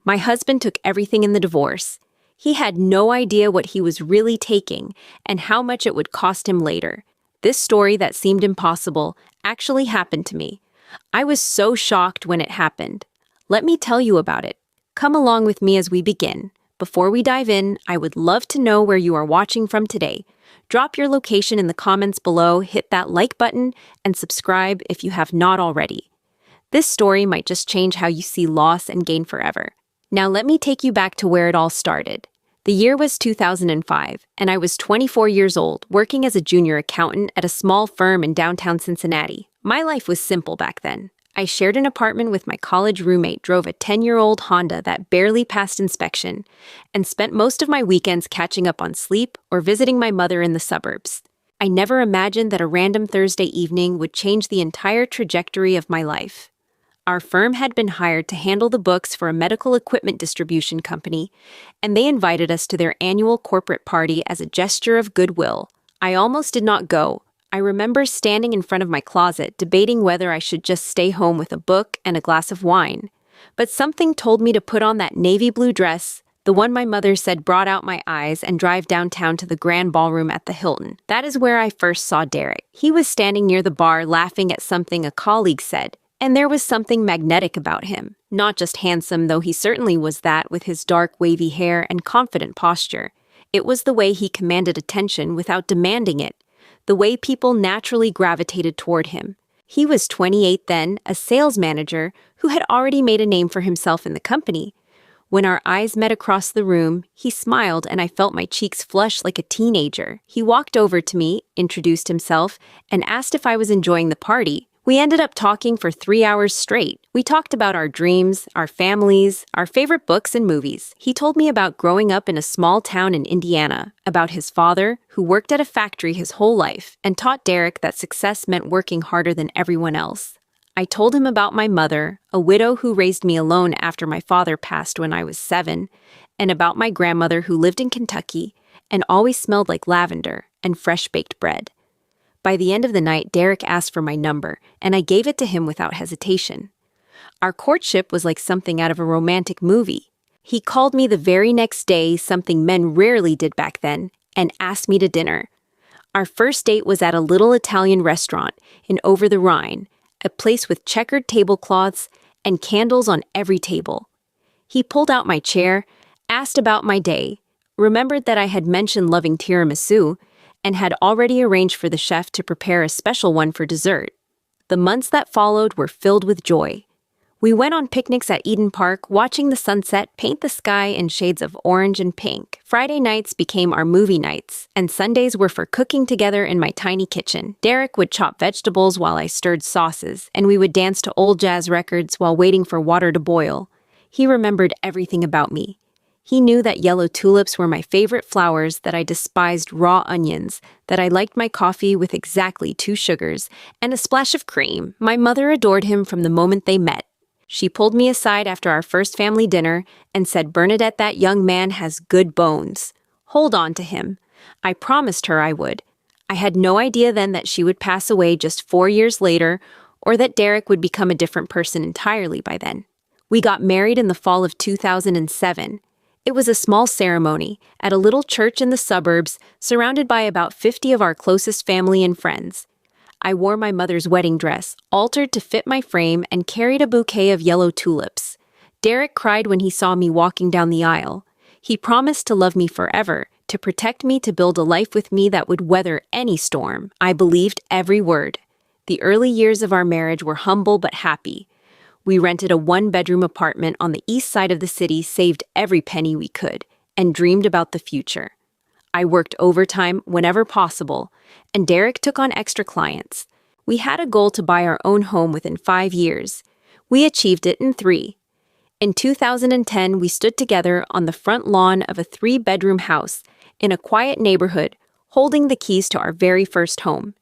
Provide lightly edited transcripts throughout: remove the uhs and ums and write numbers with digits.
My husband took everything in the divorce. He had no idea what he was really taking and how much it would cost him later. This story that seemed impossible actually happened to me. I was so shocked when it happened. Let me tell you about it. Come along with me as we begin. Before we dive in, I would love to know where you are watching from today. Drop your location in the comments below, hit that like button, and subscribe if you have not already. This story might just change how you see loss and gain forever. Now let me take you back to where it all started. The year was 2005, and I was 24 years old, working as a junior accountant at a small firm in downtown Cincinnati. My life was simple back then. I shared an apartment with my college roommate, drove a 10-year-old Honda that barely passed inspection, and spent most of my weekends catching up on sleep or visiting my mother in the suburbs. I never imagined that a random Thursday evening would change the entire trajectory of my life. Our firm had been hired to handle the books for a medical equipment distribution company, and they invited us to their annual corporate party as a gesture of goodwill. I almost did not go. I remember standing in front of my closet, debating whether I should just stay home with a book and a glass of wine. But something told me to put on that navy blue dress, the one my mother said brought out my eyes, and drive downtown to the grand ballroom at the Hilton. That is where I first saw Derek. He was standing near the bar laughing at something a colleague said, and there was something magnetic about him. Not just handsome, though he certainly was that with his dark wavy hair and confident posture. It was the way he commanded attention without demanding it. The way people naturally gravitated toward him. He was 28 then, a sales manager who had already made a name for himself in the company. When our eyes met across the room, he smiled and I felt my cheeks flush like a teenager. He walked over to me, introduced himself, and asked if I was enjoying the party. We ended up talking for 3 hours straight. We talked about our dreams, our families, our favorite books and movies. He told me about growing up in a small town in Indiana, about his father, who worked at a factory his whole life, and taught Derek that success meant working harder than everyone else. I told him about my mother, a widow who raised me alone after my father passed when I was 7, and about my grandmother who lived in Kentucky and always smelled like lavender and fresh-baked bread. By the end of the night, Derek asked for my number, and I gave it to him without hesitation. Our courtship was like something out of a romantic movie. He called me the very next day, something men rarely did back then, and asked me to dinner. Our first date was at a little Italian restaurant in Over the Rhine, a place with checkered tablecloths and candles on every table. He pulled out my chair, asked about my day, remembered that I had mentioned loving tiramisu, and had already arranged for the chef to prepare a special one for dessert. The months that followed were filled with joy. We went on picnics at Eden Park, watching the sunset paint the sky in shades of orange and pink. Friday nights became our movie nights, and Sundays were for cooking together in my tiny kitchen. Derek would chop vegetables while I stirred sauces, and we would dance to old jazz records while waiting for water to boil. He remembered everything about me. He knew that yellow tulips were my favorite flowers, that I despised raw onions, that I liked my coffee with exactly 2 sugars and a splash of cream. My mother adored him from the moment they met. She pulled me aside after our first family dinner and said, "Bernadette, that young man has good bones. Hold on to him." I promised her I would. I had no idea then that she would pass away just 4 years later, or that Derek would become a different person entirely by then. We got married in the fall of 2007. It was a small ceremony at a little church in the suburbs, surrounded by about 50 of our closest family and friends. I wore my mother's wedding dress, altered to fit my frame, and carried a bouquet of yellow tulips. Derek cried when he saw me walking down the aisle. He promised to love me forever, to protect me, to build a life with me that would weather any storm. I believed every word. The early years of our marriage were humble but happy. We rented a 1-bedroom apartment on the east side of the city, saved every penny we could, and dreamed about the future. I worked overtime whenever possible, and Derek took on extra clients. We had a goal to buy our own home within 5 years. We achieved it in 3. In 2010, we stood together on the front lawn of a 3-bedroom house in a quiet neighborhood, holding the keys to our very first home.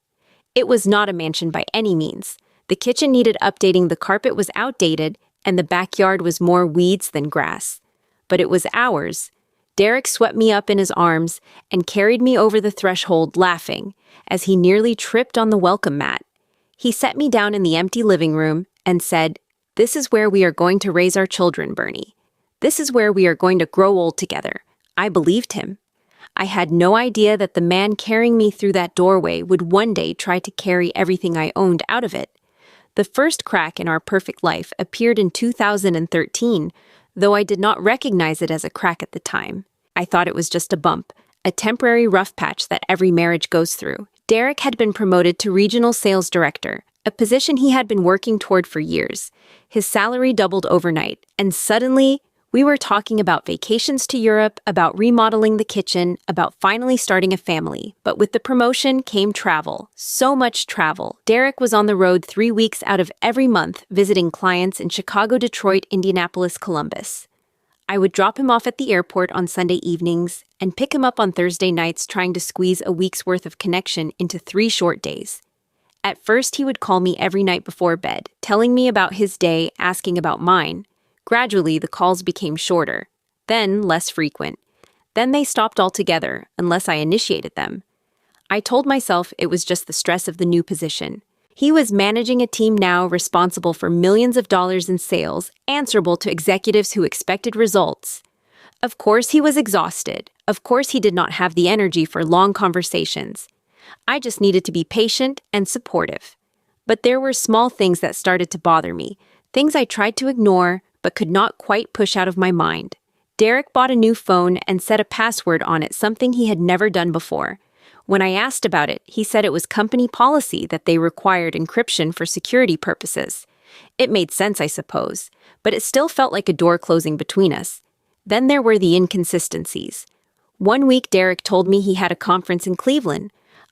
It was not a mansion by any means. The kitchen needed updating, the carpet was outdated, and the backyard was more weeds than grass. But it was ours. Derek swept me up in his arms and carried me over the threshold, laughing, as he nearly tripped on the welcome mat. He set me down in the empty living room and said, "This is where we are going to raise our children, Bernie." This is where we are going to grow old together. I believed him. I had no idea that the man carrying me through that doorway would one day try to carry everything I owned out of it. The first crack in our perfect life appeared in 2013, though I did not recognize it as a crack at the time. I thought it was just a bump, a temporary rough patch that every marriage goes through. Derek had been promoted to regional sales director, a position he had been working toward for years. His salary doubled overnight, and suddenly, we were talking about vacations to Europe, about remodeling the kitchen, about finally starting a family. But with the promotion came travel. So much travel. Derek was on the road 3 weeks out of every month, visiting clients in Chicago, Detroit, Indianapolis, Columbus. I would drop him off at the airport on Sunday evenings and pick him up on Thursday nights, trying to squeeze a week's worth of connection into 3 short days. At first, he would call me every night before bed, telling me about his day, asking about mine. Gradually, the calls became shorter, then less frequent. Then they stopped altogether, unless I initiated them. I told myself it was just the stress of the new position. He was managing a team now responsible for millions of dollars in sales, answerable to executives who expected results. Of course, he was exhausted. Of course, he did not have the energy for long conversations. I just needed to be patient and supportive. But there were small things that started to bother me, things I tried to ignore, but could not quite push out of my mind. Derek bought a new phone and set a password on it, something he had never done before. When I asked about it, he said it was company policy that they required encryption for security purposes. It made sense, I suppose, but it still felt like a door closing between us. Then there were the inconsistencies. One week, Derek told me he had a conference in Cleveland.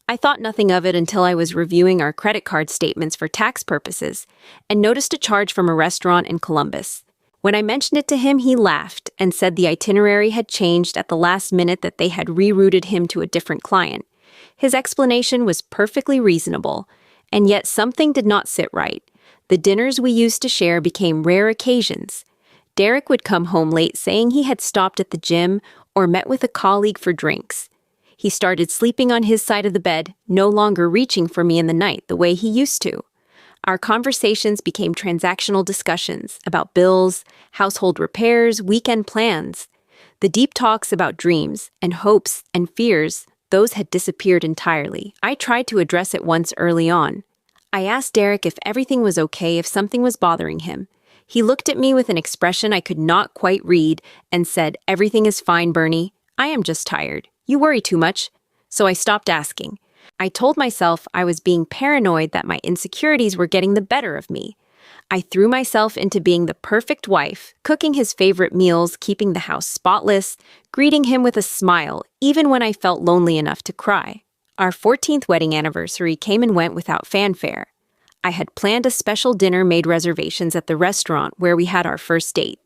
I thought nothing of it until I was reviewing our credit card statements for tax purposes and noticed a charge from a restaurant in Columbus. When I mentioned it to him, he laughed and said the itinerary had changed at the last minute, that they had rerouted him to a different client. His explanation was perfectly reasonable, and yet something did not sit right. The dinners we used to share became rare occasions. Derek would come home late saying he had stopped at the gym or met with a colleague for drinks. He started sleeping on his side of the bed, no longer reaching for me in the night the way he used to. Our conversations became transactional discussions about bills, household repairs, weekend plans. The deep talks about dreams and hopes and fears, those had disappeared entirely. I tried to address it once early on. I asked Derek if everything was okay, if something was bothering him. He looked at me with an expression I could not quite read and said, "Everything is fine, Bernie. I am just tired. You worry too much." So I stopped asking. I told myself I was being paranoid, that my insecurities were getting the better of me. I threw myself into being the perfect wife, cooking his favorite meals, keeping the house spotless, greeting him with a smile, even when I felt lonely enough to cry. Our 14th wedding anniversary came and went without fanfare. I had planned a special dinner, made reservations at the restaurant where we had our first date.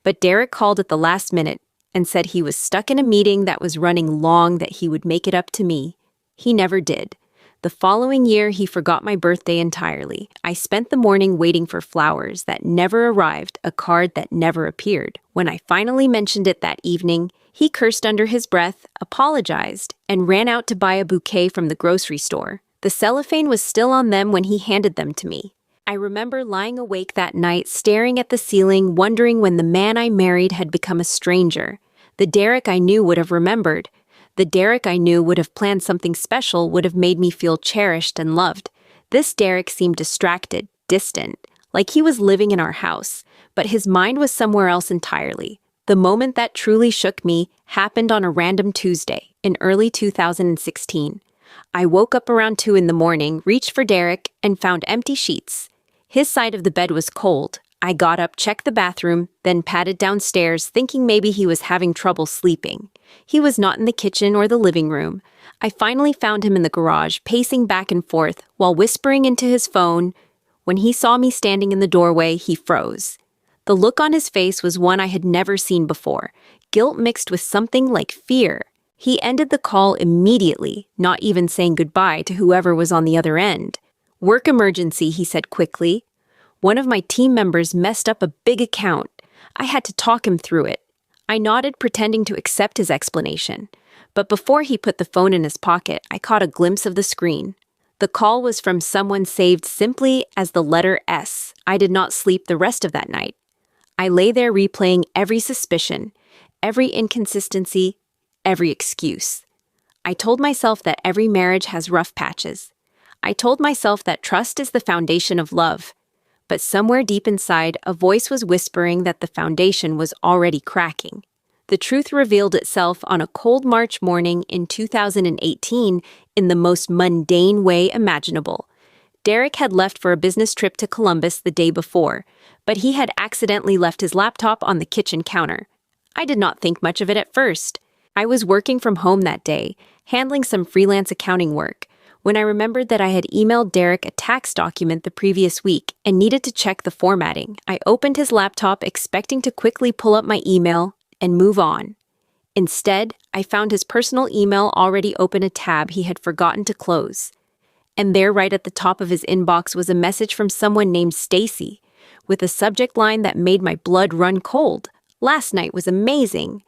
But Derek called at the last minute and said he was stuck in a meeting that was running long, that he would make it up to me. He never did. The following year, he forgot my birthday entirely. I spent the morning waiting for flowers that never arrived, a card that never appeared. When I finally mentioned it that evening, he cursed under his breath, apologized, and ran out to buy a bouquet from the grocery store. The cellophane was still on them when he handed them to me. I remember lying awake that night, staring at the ceiling, wondering when the man I married had become a stranger. The Derek I knew would have remembered. The Derek I knew would have planned something special, would have made me feel cherished and loved. This Derek seemed distracted, distant, like he was living in our house, but his mind was somewhere else entirely. The moment that truly shook me happened on a random Tuesday in early 2016. I woke up around 2 in the morning, reached for Derek, and found empty sheets. His side of the bed was cold. I got up, checked the bathroom, then padded downstairs, thinking maybe he was having trouble sleeping. He was not in the kitchen or the living room. I finally found him in the garage, pacing back and forth while whispering into his phone. When he saw me standing in the doorway, he froze. The look on his face was one I had never seen before, guilt mixed with something like fear. He ended the call immediately, not even saying goodbye to whoever was on the other end. "Work emergency," he said quickly. One of my team members messed up a big account. I had to talk him through it. I nodded, pretending to accept his explanation. But before he put the phone in his pocket, I caught a glimpse of the screen. The call was from someone saved simply as the letter S. I did not sleep the rest of that night. I lay there replaying every suspicion, every inconsistency, every excuse. I told myself that every marriage has rough patches. I told myself that trust is the foundation of love. But somewhere deep inside, a voice was whispering that the foundation was already cracking. The truth revealed itself on a cold March morning in 2018 in the most mundane way imaginable. Derek had left for a business trip to Columbus the day before, but he had accidentally left his laptop on the kitchen counter. I did not think much of it at first. I was working from home that day, handling some freelance accounting work, when I remembered that I had emailed Derek a tax document the previous week and needed to check the formatting. I opened his laptop expecting to quickly pull up my email and move on. Instead, I found his personal email already open a tab he had forgotten to close. And there, right at the top of his inbox, was a message from someone named Stacy, with a subject line that made my blood run cold. Last night was amazing.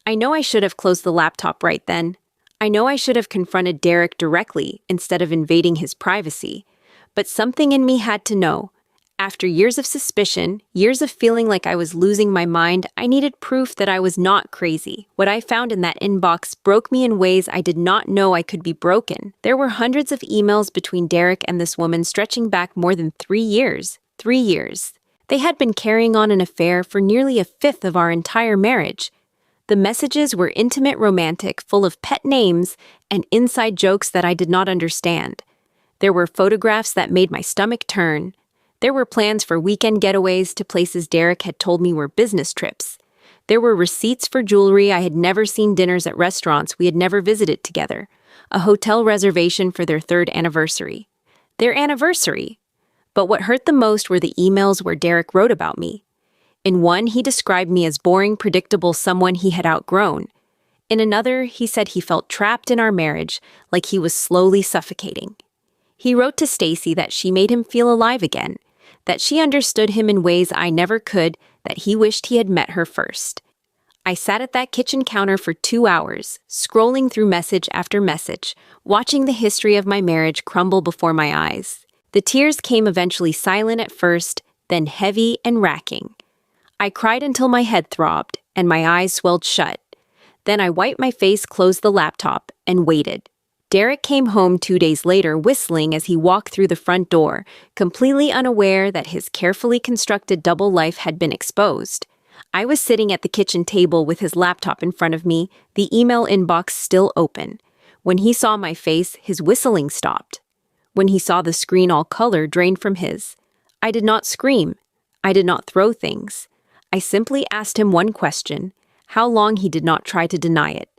I know I should have closed the laptop right then. I know I should have confronted Derek directly instead of invading his privacy. But something in me had to know. After years of suspicion, years of feeling like I was losing my mind, I needed proof that I was not crazy. What I found in that inbox broke me in ways I did not know I could be broken. There were hundreds of emails between Derek and this woman stretching back more than 3 years. 3 years. They had been carrying on an affair for nearly a fifth of our entire marriage. The messages were intimate, romantic, full of pet names and inside jokes that I did not understand. There were photographs that made my stomach turn. There were plans for weekend getaways to places Derek had told me were business trips. There were receipts for jewelry I had never seen, dinners at restaurants we had never visited together, a hotel reservation for their 3rd anniversary. Their anniversary! But what hurt the most were the emails where Derek wrote about me. In one, he described me as boring, predictable someone he had outgrown. In another, he said he felt trapped in our marriage, like he was slowly suffocating. He wrote to Stacy that she made him feel alive again, that she understood him in ways I never could, that he wished he had met her first. I sat at that kitchen counter for 2 hours, scrolling through message after message, watching the history of my marriage crumble before my eyes. The tears came eventually, silent at first, then heavy and racking. I cried until my head throbbed and my eyes swelled shut. Then I wiped my face, closed the laptop, and waited. Derek came home 2 days later, whistling as he walked through the front door, completely unaware that his carefully constructed double life had been exposed. I was sitting at the kitchen table with his laptop in front of me, the email inbox still open. When he saw my face, his whistling stopped. When he saw the screen, all color drained from his. I did not scream. I did not throw things. I simply asked him one question: how long he did not try to deny it.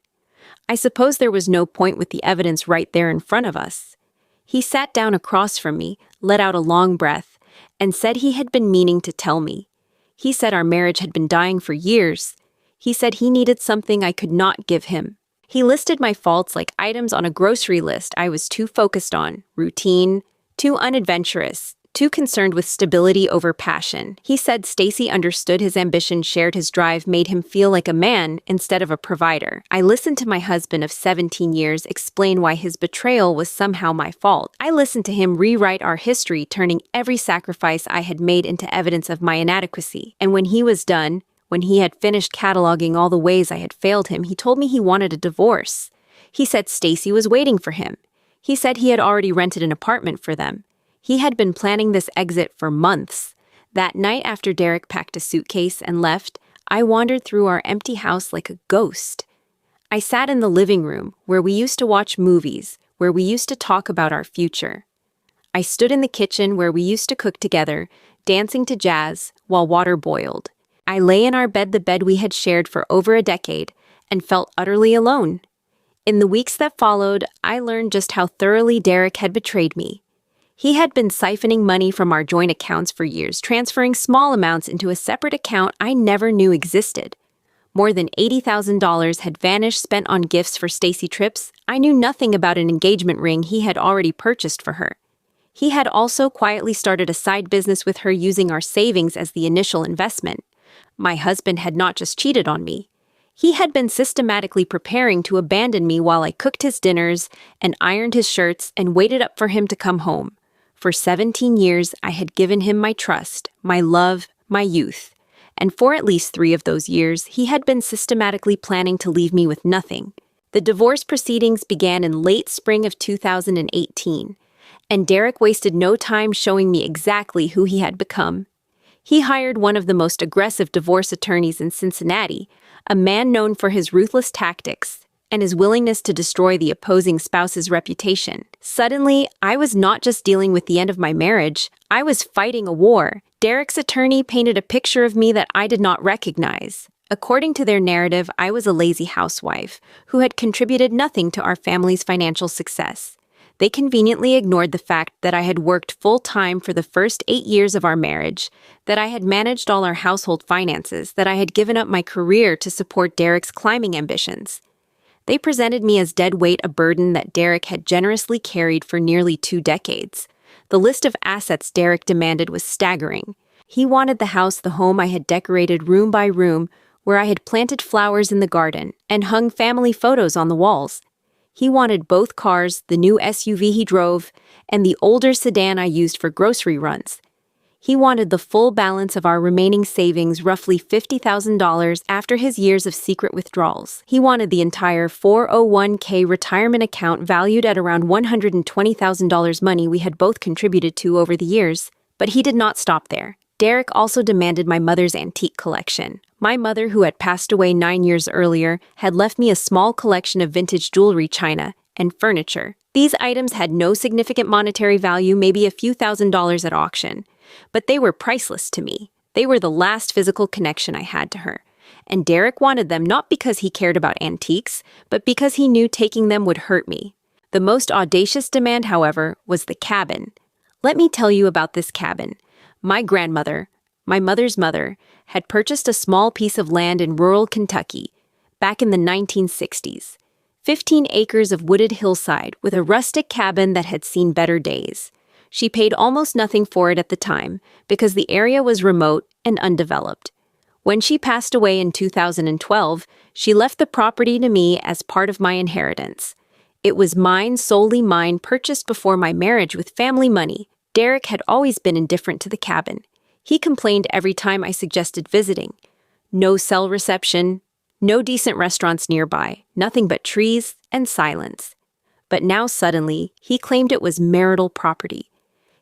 I suppose there was no point with the evidence right there in front of us. He sat down across from me, let out a long breath, and said he had been meaning to tell me. He said our marriage had been dying for years. He said he needed something I could not give him. He listed my faults like items on a grocery list I was too focused on: routine, too unadventurous, too concerned with stability over passion. He said Stacy understood his ambition, shared his drive, made him feel like a man instead of a provider. I listened to my husband of 17 years explain why his betrayal was somehow my fault. I listened to him rewrite our history, turning every sacrifice I had made into evidence of my inadequacy. And when he was done, when he had finished cataloging all the ways I had failed him, he told me he wanted a divorce. He said Stacy was waiting for him. He said he had already rented an apartment for them. He had been planning this exit for months. That night, after Derek packed a suitcase and left, I wandered through our empty house like a ghost. I sat in the living room, where we used to watch movies, where we used to talk about our future. I stood in the kitchen, where we used to cook together, dancing to jazz while water boiled. I lay in our bed, the bed we had shared for over a decade, and felt utterly alone. In the weeks that followed, I learned just how thoroughly Derek had betrayed me. He had been siphoning money from our joint accounts for years, transferring small amounts into a separate account I never knew existed. More than $80,000 had vanished, spent on gifts for Stacy trips. I knew nothing about an engagement ring he had already purchased for her. He had also quietly started a side business with her, using our savings as the initial investment. My husband had not just cheated on me. He had been systematically preparing to abandon me while I cooked his dinners and ironed his shirts and waited up for him to come home. For 17 years, I had given him my trust, my love, my youth, and for at least 3 of those years, he had been systematically planning to leave me with nothing. The divorce proceedings began in late spring of 2018, and Derek wasted no time showing me exactly who he had become. He hired one of the most aggressive divorce attorneys in Cincinnati, a man known for his ruthless tactics and his willingness to destroy the opposing spouse's reputation. Suddenly, I was not just dealing with the end of my marriage, I was fighting a war. Derek's attorney painted a picture of me that I did not recognize. According to their narrative, I was a lazy housewife who had contributed nothing to our family's financial success. They conveniently ignored the fact that I had worked full-time for the first 8 years of our marriage, that I had managed all our household finances, that I had given up my career to support Derek's climbing ambitions. They presented me as dead weight, a burden that Derek had generously carried for nearly 2 decades. The list of assets Derek demanded was staggering. He wanted the house, the home I had decorated room by room, where I had planted flowers in the garden and hung family photos on the walls. He wanted both cars, the new SUV he drove, and the older sedan I used for grocery runs. He wanted the full balance of our remaining savings, roughly $50,000 after his years of secret withdrawals. He wanted the entire 401k retirement account valued at around $120,000, money we had both contributed to over the years. But he did not stop there. Derek also demanded my mother's antique collection. My mother, who had passed away 9 years earlier, had left me a small collection of vintage jewelry, china, and furniture. These items had no significant monetary value, maybe a few $1,000s at auction. But they were priceless to me. They were the last physical connection I had to her. And Derek wanted them not because he cared about antiques, but because he knew taking them would hurt me. The most audacious demand, however, was the cabin. Let me tell you about this cabin. My grandmother, my mother's mother, had purchased a small piece of land in rural Kentucky back in the 1960s. 15 acres of wooded hillside with a rustic cabin that had seen better days. She paid almost nothing for it at the time because the area was remote and undeveloped. When she passed away in 2012, she left the property to me as part of my inheritance. It was mine, solely mine, purchased before my marriage with family money. Derek had always been indifferent to the cabin. He complained every time I suggested visiting. No cell reception, no decent restaurants nearby, nothing but trees and silence. But now suddenly, he claimed it was marital property.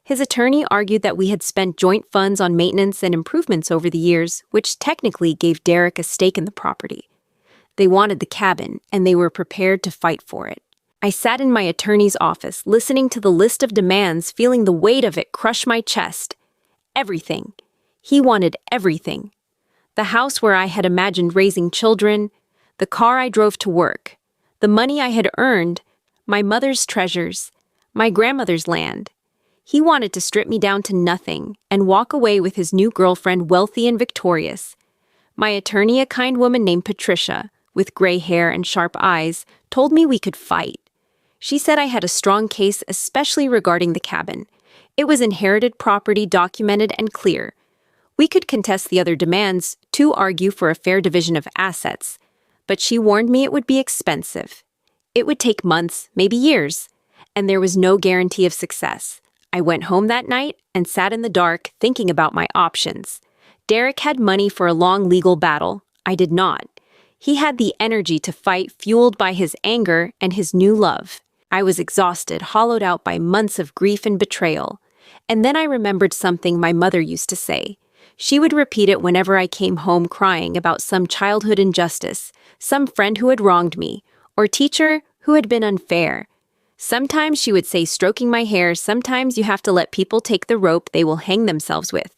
His attorney argued that we had spent joint funds on maintenance and improvements over the years, which technically gave Derek a stake in the property. They wanted the cabin, and they were prepared to fight for it. I sat in my attorney's office, listening to the list of demands, feeling the weight of it crush my chest. Everything. He wanted everything. The house where I had imagined raising children, the car I drove to work, the money I had earned, my mother's treasures, my grandmother's land. He wanted to strip me down to nothing and walk away with his new girlfriend, wealthy and victorious. My attorney, a kind woman named Patricia, with gray hair and sharp eyes, told me we could fight. She said I had a strong case, especially regarding the cabin. It was inherited property, documented and clear. We could contest the other demands to argue for a fair division of assets, but she warned me it would be expensive. It would take months, maybe years, and there was no guarantee of success. I went home that night and sat in the dark thinking about my options. Derek had money for a long legal battle. I did not. He had the energy to fight, fueled by his anger and his new love. I was exhausted, hollowed out by months of grief and betrayal. And then I remembered something my mother used to say. She would repeat it whenever I came home crying about some childhood injustice, some friend who had wronged me, or teacher who had been unfair. Sometimes she would say, stroking my hair, sometimes you have to let people take the rope they will hang themselves with.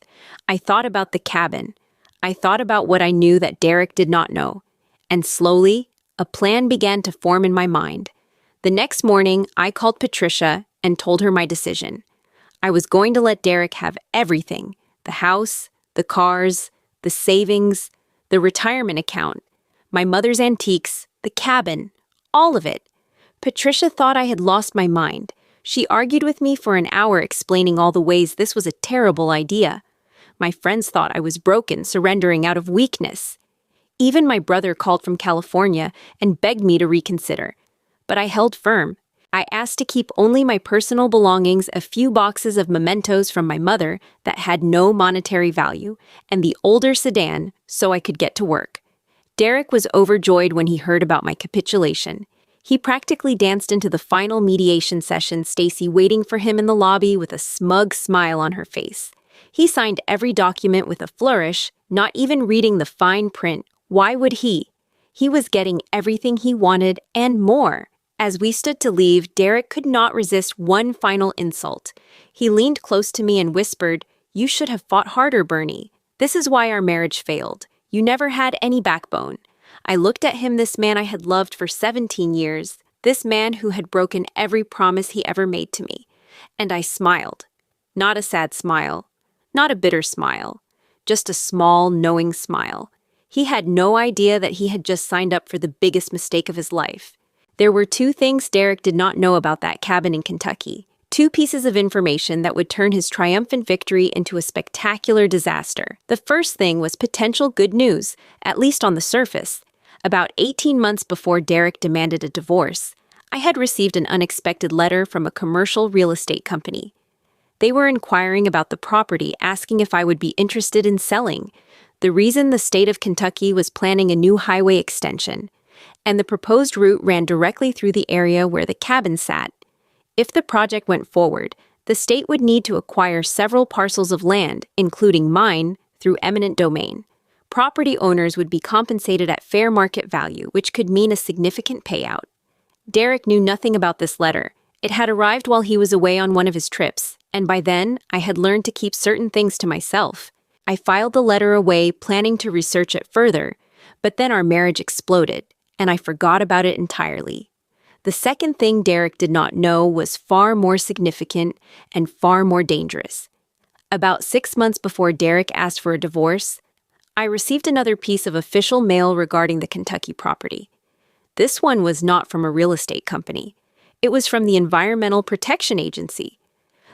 I thought about the cabin. I thought about what I knew that Derek did not know. And slowly, a plan began to form in my mind. The next morning, I called Patricia and told her my decision. I was going to let Derek have everything: the house, the cars, the savings, the retirement account, my mother's antiques, the cabin, all of it. Patricia thought I had lost my mind. She argued with me for an hour, explaining all the ways this was a terrible idea. My friends thought I was broken, surrendering out of weakness. Even my brother called from California and begged me to reconsider. But I held firm. I asked to keep only my personal belongings, a few boxes of mementos from my mother that had no monetary value, and the older sedan so I could get to work. Derek was overjoyed when he heard about my capitulation. He practically danced into the final mediation session, Stacy waiting for him in the lobby with a smug smile on her face. He signed every document with a flourish, not even reading the fine print. Why would he? He was getting everything he wanted and more. As we stood to leave, Derek could not resist one final insult. He leaned close to me and whispered, "You should have fought harder, Bernie. This is why our marriage failed. You never had any backbone." I looked at him, this man I had loved for 17 years, this man who had broken every promise he ever made to me. And I smiled. Not a sad smile, not a bitter smile, just a small, knowing smile. He had no idea that he had just signed up for the biggest mistake of his life. There were two things Derek did not know about that cabin in Kentucky. Two pieces of information that would turn his triumphant victory into a spectacular disaster. The first thing was potential good news, at least on the surface. About 18 months before Derek demanded a divorce, I had received an unexpected letter from a commercial real estate company. They were inquiring about the property, asking if I would be interested in selling. The reason: the state of Kentucky was planning a new highway extension, and the proposed route ran directly through the area where the cabin sat. If the project went forward, the state would need to acquire several parcels of land, including mine, through eminent domain. Property owners would be compensated at fair market value, which could mean a significant payout. Derek knew nothing about this letter. It had arrived while he was away on one of his trips, and by then, I had learned to keep certain things to myself. I filed the letter away, planning to research it further, but then our marriage exploded, and I forgot about it entirely. The second thing Derek did not know was far more significant and far more dangerous. About 6 months before Derek asked for a divorce, I received another piece of official mail regarding the Kentucky property. This one was not from a real estate company. It was from the Environmental Protection Agency.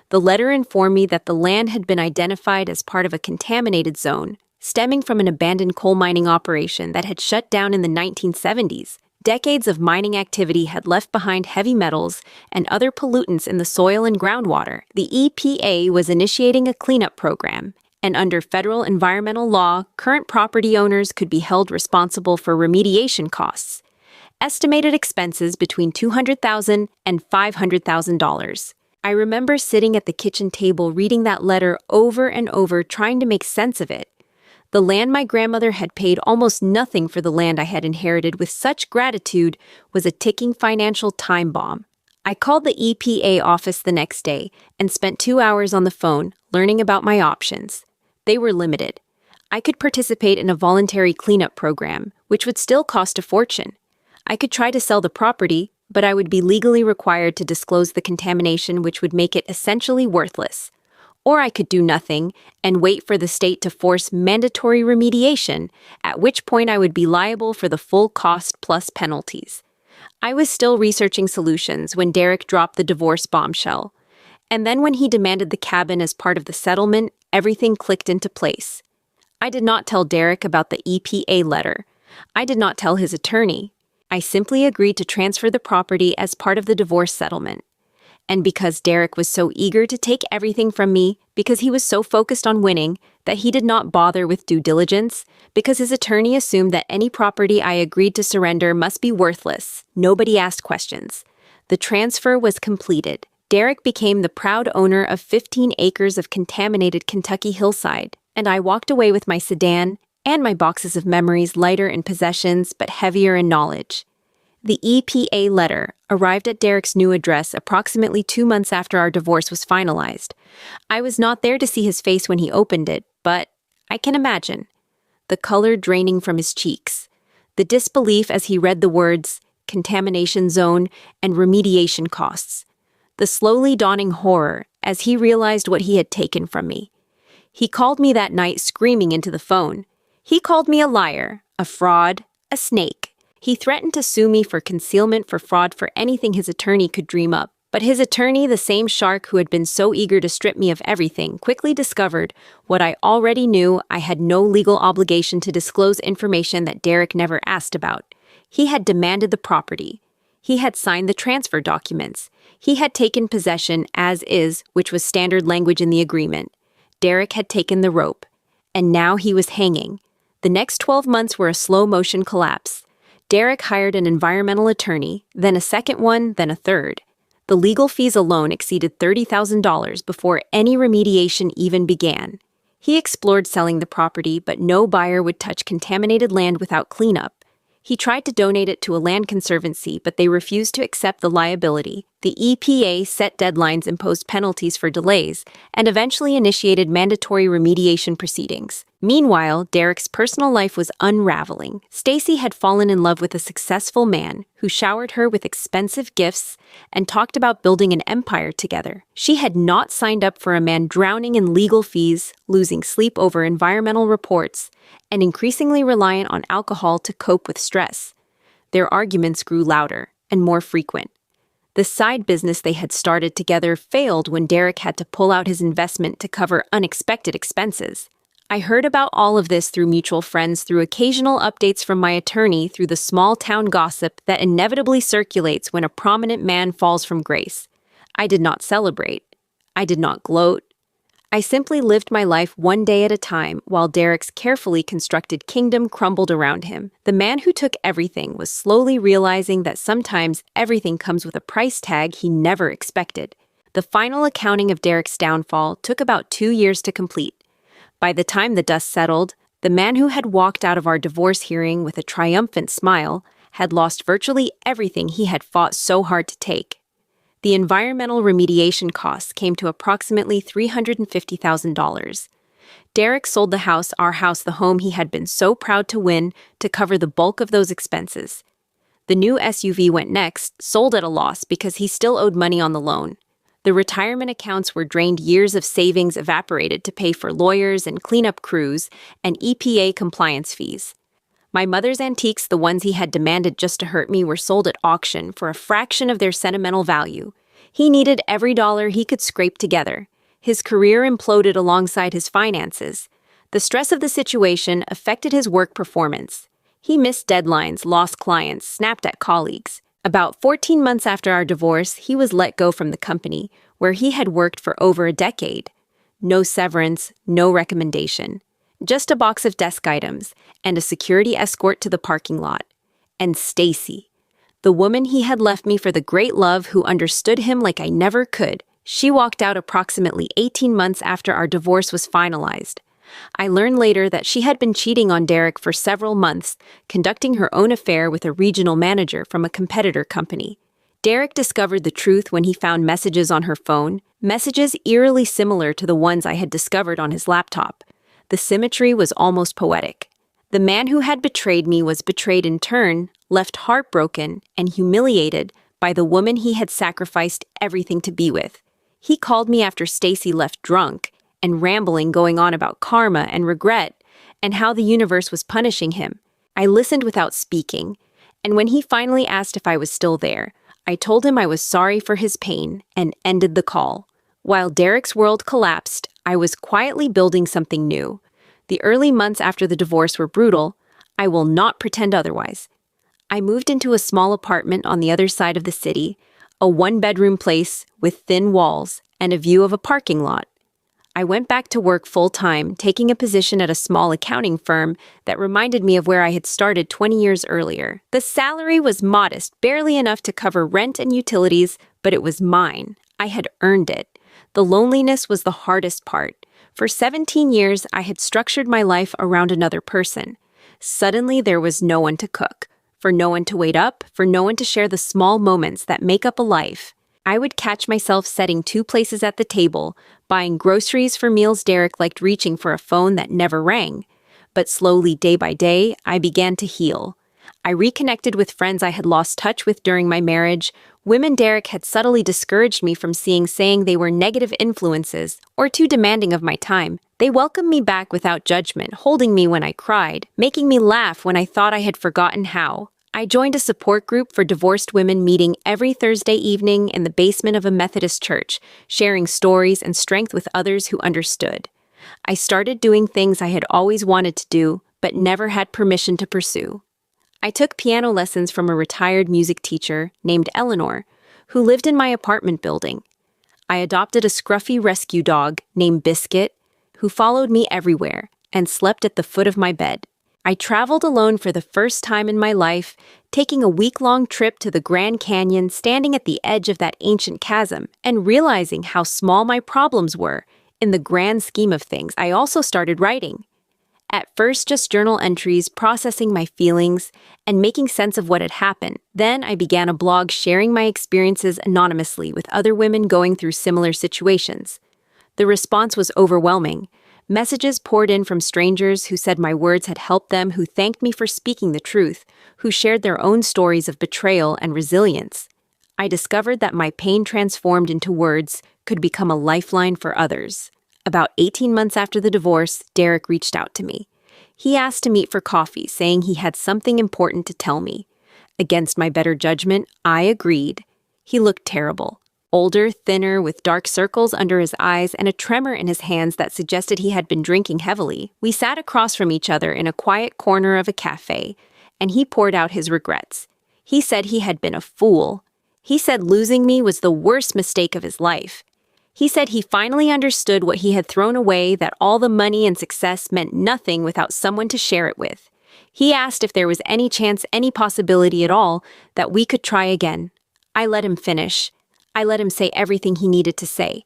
The letter informed me that the land had been identified as part of a contaminated zone, stemming from an abandoned coal mining operation that had shut down in the 1970s. Decades of mining activity had left behind heavy metals and other pollutants in the soil and groundwater. The EPA was initiating a cleanup program, and under federal environmental law, current property owners could be held responsible for remediation costs. Estimated expenses between $200,000 and $500,000. I remember sitting at the kitchen table reading that letter over and over, trying to make sense of it. The land my grandmother had paid almost nothing for the land I had inherited with such gratitude was a ticking financial time bomb. I called the EPA office the next day and spent 2 hours on the phone learning about my options. They were limited. I could participate in a voluntary cleanup program, which would still cost a fortune. I could try to sell the property, but I would be legally required to disclose the contamination, which would make it essentially worthless. Or I could do nothing and wait for the state to force mandatory remediation, at which point I would be liable for the full cost plus penalties. I was still researching solutions when Derek dropped the divorce bombshell. And then when he demanded the cabin as part of the settlement, everything clicked into place. I did not tell Derek about the EPA letter. I did not tell his attorney. I simply agreed to transfer the property as part of the divorce settlement. And because Derek was so eager to take everything from me, because he was so focused on winning that he did not bother with due diligence, because his attorney assumed that any property I agreed to surrender must be worthless, nobody asked questions. The transfer was completed. Derek became the proud owner of 15 acres of contaminated Kentucky hillside, and I walked away with my sedan and my boxes of memories, lighter in possessions but heavier in knowledge. The EPA letter arrived at Derek's new address approximately 2 months after our divorce was finalized. I was not there to see his face when he opened it, but I can imagine. The color draining from his cheeks. The disbelief as he read the words, contamination zone and remediation costs. The slowly dawning horror as he realized what he had taken from me. He called me that night screaming into the phone. He called me a liar, a fraud, a snake. He threatened to sue me for concealment for fraud for anything his attorney could dream up. But his attorney, the same shark who had been so eager to strip me of everything, quickly discovered what I already knew: I had no legal obligation to disclose information that Derek never asked about. He had demanded the property. He had signed the transfer documents. He had taken possession as is, which was standard language in the agreement. Derek had taken the rope. And now he was hanging. The next 12 months were a slow-motion collapse. Derek hired an environmental attorney, then a second one, then a third. The legal fees alone exceeded $30,000 before any remediation even began. He explored selling the property, but no buyer would touch contaminated land without cleanup. He tried to donate it to a land conservancy, but they refused to accept the liability. The EPA set deadlines, imposed penalties for delays, and eventually initiated mandatory remediation proceedings. Meanwhile, Derek's personal life was unraveling. Stacy had fallen in love with a successful man who showered her with expensive gifts and talked about building an empire together. She had not signed up for a man drowning in legal fees, losing sleep over environmental reports, and increasingly reliant on alcohol to cope with stress. Their arguments grew louder and more frequent. The side business they had started together failed when Derek had to pull out his investment to cover unexpected expenses. I heard about all of this through mutual friends, through occasional updates from my attorney, through the small-town gossip that inevitably circulates when a prominent man falls from grace. I did not celebrate. I did not gloat. I simply lived my life one day at a time while Derek's carefully constructed kingdom crumbled around him. The man who took everything was slowly realizing that sometimes everything comes with a price tag he never expected. The final accounting of Derek's downfall took about 2 years to complete. By the time the dust settled, the man who had walked out of our divorce hearing with a triumphant smile had lost virtually everything he had fought so hard to take. The environmental remediation costs came to approximately $350,000. Derek sold the house, the home he had been so proud to win, to cover the bulk of those expenses. The new SUV went next, sold at a loss because he still owed money on the loan. The retirement accounts were drained, years of savings evaporated to pay for lawyers and cleanup crews and EPA compliance fees. My mother's antiques, the ones he had demanded just to hurt me, were sold at auction for a fraction of their sentimental value. He needed every dollar he could scrape together. His career imploded alongside his finances. The stress of the situation affected his work performance. He missed deadlines, lost clients, snapped at colleagues. About 14 months after our divorce, he was let go from the company, where he had worked for over a decade. No severance, no recommendation. Just a box of desk items and a security escort to the parking lot. And Stacy, the woman he had left me for the great love who understood him like I never could, she walked out approximately 18 months after our divorce was finalized. I learned later that she had been cheating on Derek for several months, conducting her own affair with a regional manager from a competitor company. Derek discovered the truth when he found messages on her phone, messages eerily similar to the ones I had discovered on his laptop. The symmetry was almost poetic. The man who had betrayed me was betrayed in turn, left heartbroken and humiliated by the woman he had sacrificed everything to be with. He called me after Stacy left drunk and rambling, going on about karma and regret and how the universe was punishing him. I listened without speaking, and when he finally asked if I was still there, I told him I was sorry for his pain and ended the call. While Derek's world collapsed, I was quietly building something new. The early months after the divorce were brutal. I will not pretend otherwise. I moved into a small apartment on the other side of the city, a one-bedroom place with thin walls and a view of a parking lot. I went back to work full-time, taking a position at a small accounting firm that reminded me of where I had started 20 years earlier. The salary was modest, barely enough to cover rent and utilities, but it was mine. I had earned it. The loneliness was the hardest part. For 17 years, I had structured my life around another person. Suddenly, there was no one to cook, for no one to wait up, for no one to share the small moments that make up a life. I would catch myself setting 2 places at the table, buying groceries for meals Derek liked, reaching for a phone that never rang. But slowly, day by day, I began to heal. I reconnected with friends I had lost touch with during my marriage, women Derek had subtly discouraged me from seeing, saying they were negative influences or too demanding of my time. They welcomed me back without judgment, holding me when I cried, making me laugh when I thought I had forgotten how. I joined a support group for divorced women, meeting every Thursday evening in the basement of a Methodist church, sharing stories and strength with others who understood. I started doing things I had always wanted to do, but never had permission to pursue. I took piano lessons from a retired music teacher named Eleanor, who lived in my apartment building. I adopted a scruffy rescue dog named Biscuit, who followed me everywhere and slept at the foot of my bed. I traveled alone for the first time in my life, taking a week-long trip to the Grand Canyon, standing at the edge of that ancient chasm, and realizing how small my problems were in the grand scheme of things. I also started writing. At first, just journal entries, processing my feelings, and making sense of what had happened. Then I began a blog sharing my experiences anonymously with other women going through similar situations. The response was overwhelming. Messages poured in from strangers who said my words had helped them, who thanked me for speaking the truth, who shared their own stories of betrayal and resilience. I discovered that my pain transformed into words could become a lifeline for others. About 18 months after the divorce, Derek reached out to me. He asked to meet for coffee, saying he had something important to tell me. Against my better judgment, I agreed. He looked terrible. Older, thinner, with dark circles under his eyes and a tremor in his hands that suggested he had been drinking heavily. We sat across from each other in a quiet corner of a cafe, and he poured out his regrets. He said he had been a fool. He said losing me was the worst mistake of his life. He said he finally understood what he had thrown away, that all the money and success meant nothing without someone to share it with. He asked if there was any chance, any possibility at all, that we could try again. I let him finish. I let him say everything he needed to say.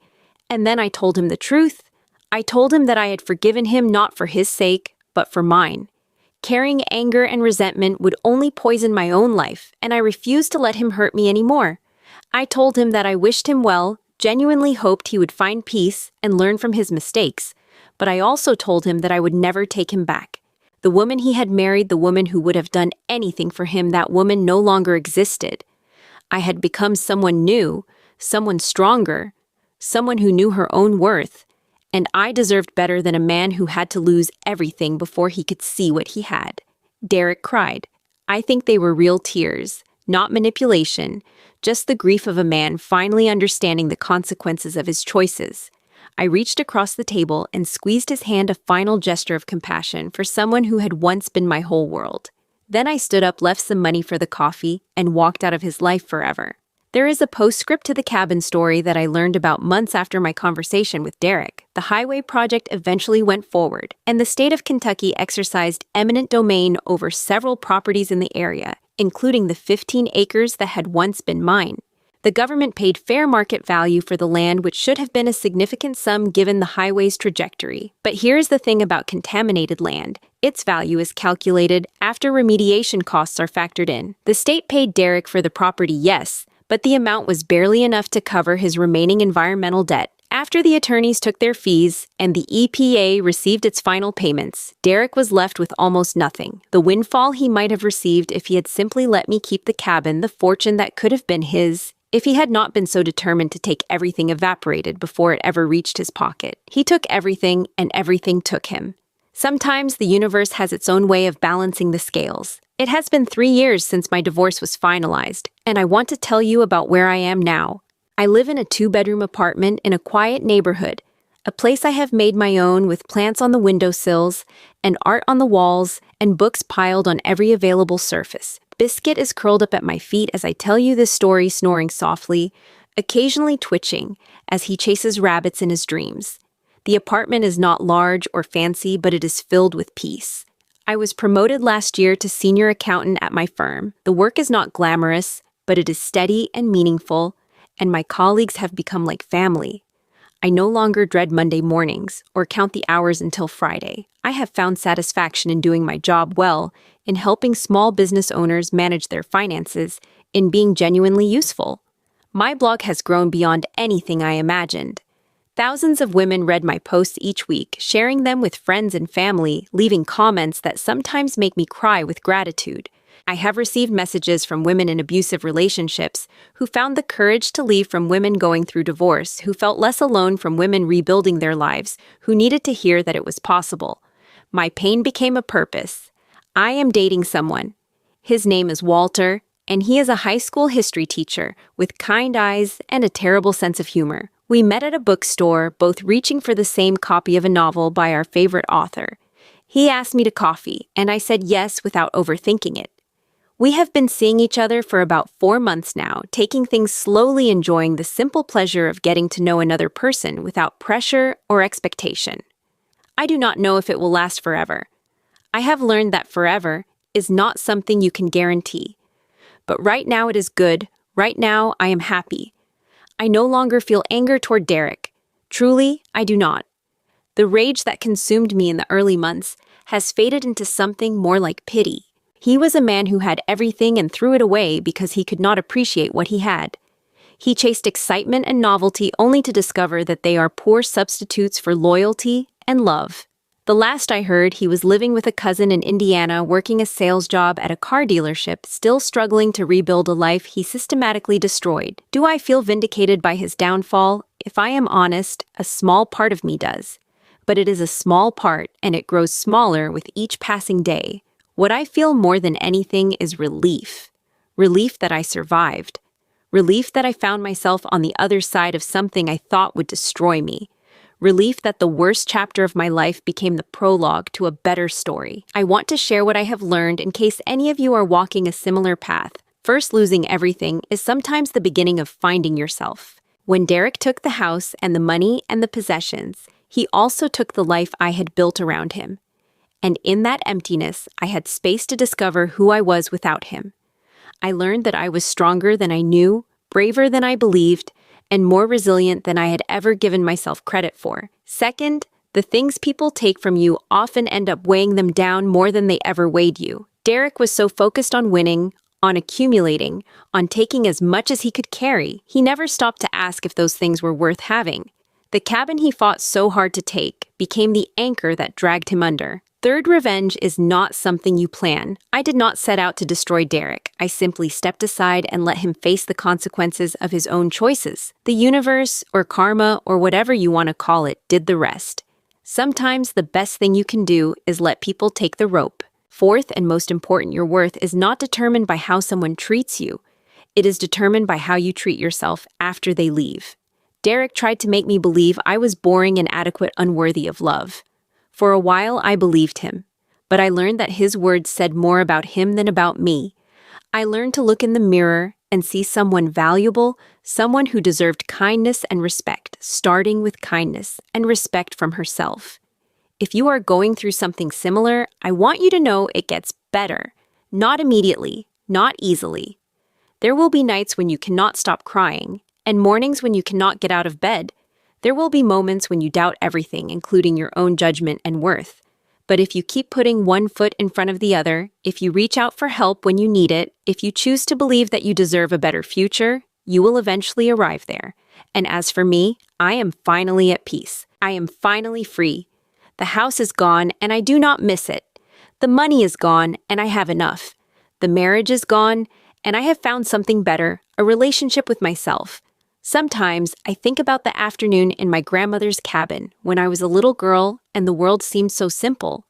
And then I told him the truth. I told him that I had forgiven him not for his sake, but for mine. Carrying anger and resentment would only poison my own life, and I refused to let him hurt me anymore. I told him that I wished him well, genuinely hoped he would find peace and learn from his mistakes, but I also told him that I would never take him back. The woman he had married, the woman who would have done anything for him, that woman no longer existed. I had become someone new, someone stronger, someone who knew her own worth, and I deserved better than a man who had to lose everything before he could see what he had. Derek cried. I think they were real tears, not manipulation, just the grief of a man finally understanding the consequences of his choices. I reached across the table and squeezed his hand, a final gesture of compassion for someone who had once been my whole world. Then I stood up, left some money for the coffee, and walked out of his life forever. There is a postscript to the cabin story that I learned about months after my conversation with Derek. The highway project eventually went forward, and the state of Kentucky exercised eminent domain over several properties in the area, including the 15 acres that had once been mine. The government paid fair market value for the land, which should have been a significant sum given the highway's trajectory. But here's the thing about contaminated land. Its value is calculated after remediation costs are factored in. The state paid Derek for the property, yes, but the amount was barely enough to cover his remaining environmental debt. After the attorneys took their fees and the EPA received its final payments, Derek was left with almost nothing. The windfall he might have received if he had simply let me keep the cabin, the fortune that could have been his, if he had not been so determined to take everything, evaporated before it ever reached his pocket. He took everything, and everything took him. Sometimes the universe has its own way of balancing the scales. It has been 3 years since my divorce was finalized, and I want to tell you about where I am now. I live in a 2-bedroom apartment in a quiet neighborhood, a place I have made my own, with plants on the windowsills and art on the walls and books piled on every available surface. Biscuit is curled up at my feet as I tell you this story, snoring softly, occasionally twitching as he chases rabbits in his dreams. The apartment is not large or fancy, but it is filled with peace. I was promoted last year to senior accountant at my firm. The work is not glamorous, but it is steady and meaningful, and my colleagues have become like family. I no longer dread Monday mornings or count the hours until Friday. I have found satisfaction in doing my job well, in helping small business owners manage their finances, in being genuinely useful. My blog has grown beyond anything I imagined. Thousands of women read my posts each week, sharing them with friends and family, leaving comments that sometimes make me cry with gratitude. I have received messages from women in abusive relationships who found the courage to leave, from women going through divorce who felt less alone, from women rebuilding their lives who needed to hear that it was possible. My pain became a purpose. I am dating someone. His name is Walter, and he is a high school history teacher with kind eyes and a terrible sense of humor. We met at a bookstore, both reaching for the same copy of a novel by our favorite author. He asked me to coffee, and I said yes without overthinking it. We have been seeing each other for about 4 months now, taking things slowly, enjoying the simple pleasure of getting to know another person without pressure or expectation. I do not know if it will last forever. I have learned that forever is not something you can guarantee. But right now it is good. Right now I am happy. I no longer feel anger toward Derek. Truly, I do not. The rage that consumed me in the early months has faded into something more like pity. He was a man who had everything and threw it away because he could not appreciate what he had. He chased excitement and novelty only to discover that they are poor substitutes for loyalty and love. The last I heard, he was living with a cousin in Indiana, working a sales job at a car dealership, still struggling to rebuild a life he systematically destroyed. Do I feel vindicated by his downfall? If I am honest, a small part of me does. But it is a small part, and it grows smaller with each passing day. What I feel more than anything is relief. Relief that I survived. Relief that I found myself on the other side of something I thought would destroy me. Relief that the worst chapter of my life became the prologue to a better story. I want to share what I have learned in case any of you are walking a similar path. First, losing everything is sometimes the beginning of finding yourself. When Derek took the house and the money and the possessions, he also took the life I had built around him. And in that emptiness, I had space to discover who I was without him. I learned that I was stronger than I knew, braver than I believed, and more resilient than I had ever given myself credit for. Second, the things people take from you often end up weighing them down more than they ever weighed you. Derek was so focused on winning, on accumulating, on taking as much as he could carry, he never stopped to ask if those things were worth having. The cabin he fought so hard to take became the anchor that dragged him under. Third, revenge is not something you plan. I did not set out to destroy Derek. I simply stepped aside and let him face the consequences of his own choices. The universe, or karma, or whatever you want to call it, did the rest. Sometimes the best thing you can do is let people take the rope. Fourth, and most important, your worth is not determined by how someone treats you. It is determined by how you treat yourself after they leave. Derek tried to make me believe I was boring, inadequate, unworthy of love. For a while, I believed him, but I learned that his words said more about him than about me. I learned to look in the mirror and see someone valuable, someone who deserved kindness and respect, starting with kindness and respect from herself. If you are going through something similar, I want you to know it gets better. Not immediately, not easily. There will be nights when you cannot stop crying, and mornings when you cannot get out of bed. There will be moments when you doubt everything, including your own judgment and worth. But if you keep putting one foot in front of the other, if you reach out for help when you need it, if you choose to believe that you deserve a better future, you will eventually arrive there. And as for me, I am finally at peace. I am finally free. The house is gone, and I do not miss it. The money is gone, and I have enough. The marriage is gone, and I have found something better, a relationship with myself. Sometimes I think about the afternoon in my grandmother's cabin when I was a little girl and the world seemed so simple.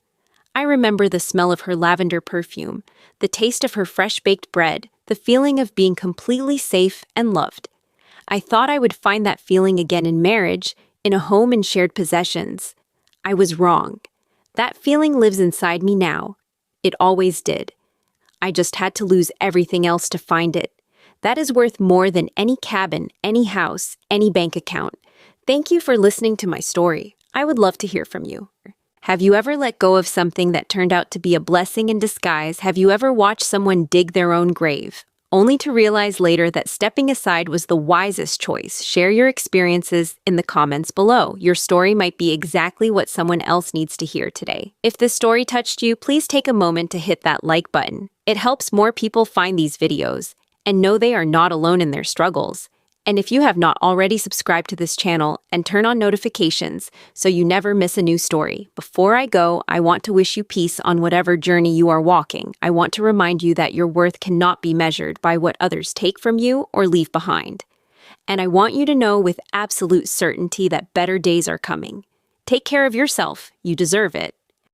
I remember the smell of her lavender perfume, the taste of her fresh-baked bread, the feeling of being completely safe and loved. I thought I would find that feeling again in marriage, in a home and shared possessions. I was wrong. That feeling lives inside me now. It always did. I just had to lose everything else to find it. That is worth more than any cabin, any house, any bank account. Thank you for listening to my story. I would love to hear from you. Have you ever let go of something that turned out to be a blessing in disguise? Have you ever watched someone dig their own grave, only to realize later that stepping aside was the wisest choice? Share your experiences in the comments below. Your story might be exactly what someone else needs to hear today. If this story touched you, please take a moment to hit that like button. It helps more people find these videos and know they are not alone in their struggles. And if you have not already subscribed to this channel, and turn on notifications so you never miss a new story. Before I go, I want to wish you peace on whatever journey you are walking. I want to remind you that your worth cannot be measured by what others take from you or leave behind. And I want you to know with absolute certainty that better days are coming. Take care of yourself. You deserve it.